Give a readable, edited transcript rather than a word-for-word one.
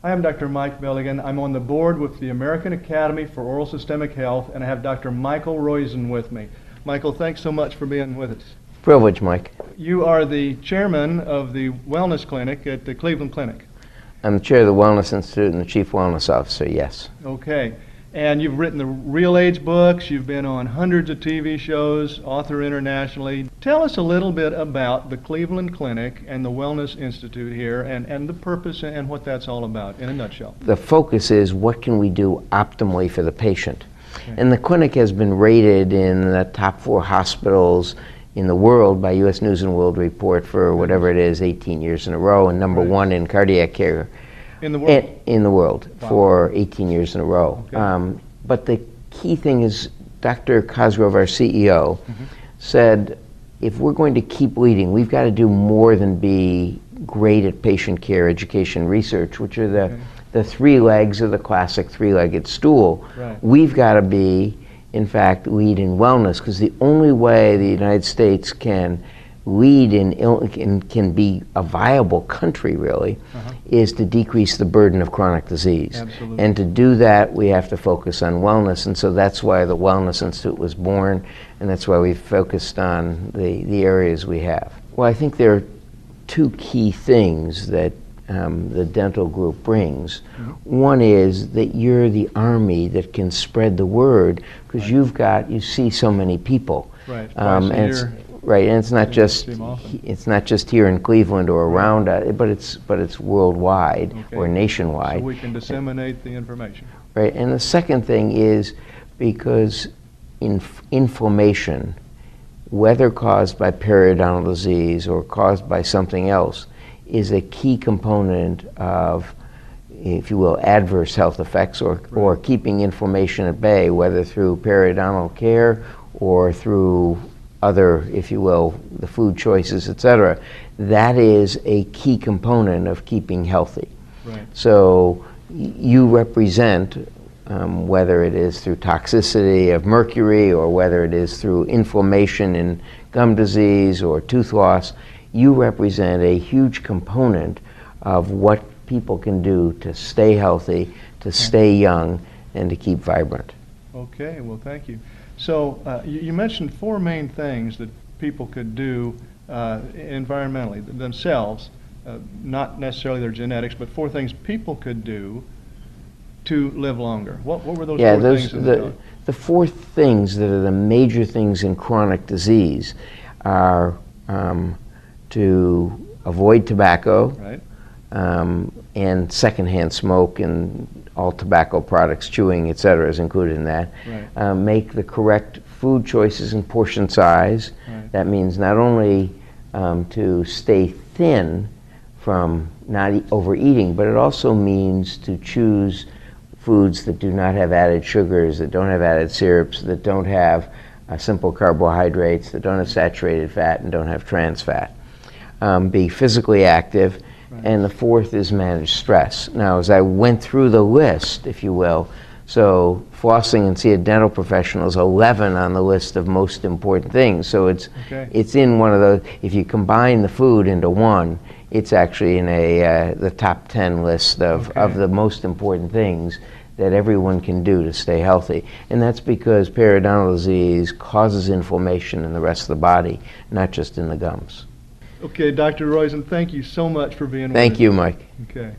Hi, I'm Dr. Mike Milligan. I'm on the board with the American Academy for Oral Systemic Health, and I have Dr. Michael Roizen with me. Michael, thanks so much for being with us. Privilege, Mike. You are the chairman of the Wellness Clinic at the Cleveland Clinic. I'm the chair of the Wellness Institute and the chief wellness officer, yes. Okay. And you've written the Real Age books, you've been on hundreds of TV shows, author internationally. Tell us a little bit about the Cleveland Clinic and the Wellness Institute here and the purpose and what that's all about in a nutshell. The focus is what can we do optimally for the patient. Okay. And the clinic has been rated in the top 4 hospitals in the world by U.S. News and World Report for whatever it is, 18 years in a row, and number 1 in cardiac care. In the world? In the world, wow, for 18 years in a row. Okay. But the key thing is Dr. Cosgrove, our CEO, said if we're going to keep leading, we've got to do more than be great at patient care, education, research, which are the 3 legs of the classic 3-legged stool. Right. We've got to be, in fact, lead in wellness, because the only way the United States can lead in can be a viable country, really, is to decrease the burden of chronic disease. Absolutely. And to do that, we have to focus on wellness, and so that's why the Wellness Institute was born, and that's why we focused on the areas we have. Well, I think there are 2 key things that the dental group brings. One is that you're the army that can spread the word, because you see so many people. Right. Twice a year. Right, and it's not just here in Cleveland or around, but it's worldwide or nationwide. So we can disseminate the information. Right, and the second thing is because inflammation, whether caused by periodontal disease or caused by something else, is a key component of, if you will, adverse health effects or keeping inflammation at bay, whether through periodontal care or through other, if you will, the food choices, etc. That is a key component of keeping healthy. Right. So you represent, whether it is through toxicity of mercury or whether it is through inflammation in gum disease or tooth loss, you represent a huge component of what people can do to stay healthy, to stay young, and to keep vibrant. Okay, well, thank you. So you mentioned 4 main things that people could do environmentally, themselves, not necessarily their genetics, but 4 things people could do to live longer. What were those 4 things? The 4 things that are the major things in chronic disease are to avoid tobacco, right, and secondhand smoke, and all tobacco products, chewing, etc. is included in that. Right. Make the correct food choices and portion size. Right. That means not only to stay thin from not overeating, but it also means to choose foods that do not have added sugars, that don't have added syrups, that don't have simple carbohydrates, that don't have saturated fat, and don't have trans fat. Be physically active. Right. And the 4th is manage stress. Now, as I went through the list, if you will, so flossing and see a dental professional is 11 on the list of most important things. So it's in one of those. If you combine the food into one, it's actually in the top 10 list of the most important things that everyone can do to stay healthy. And that's because periodontal disease causes inflammation in the rest of the body, not just in the gums. Okay, Dr. Roizen, thank you so much for being with us. Thank you, Mike. Okay.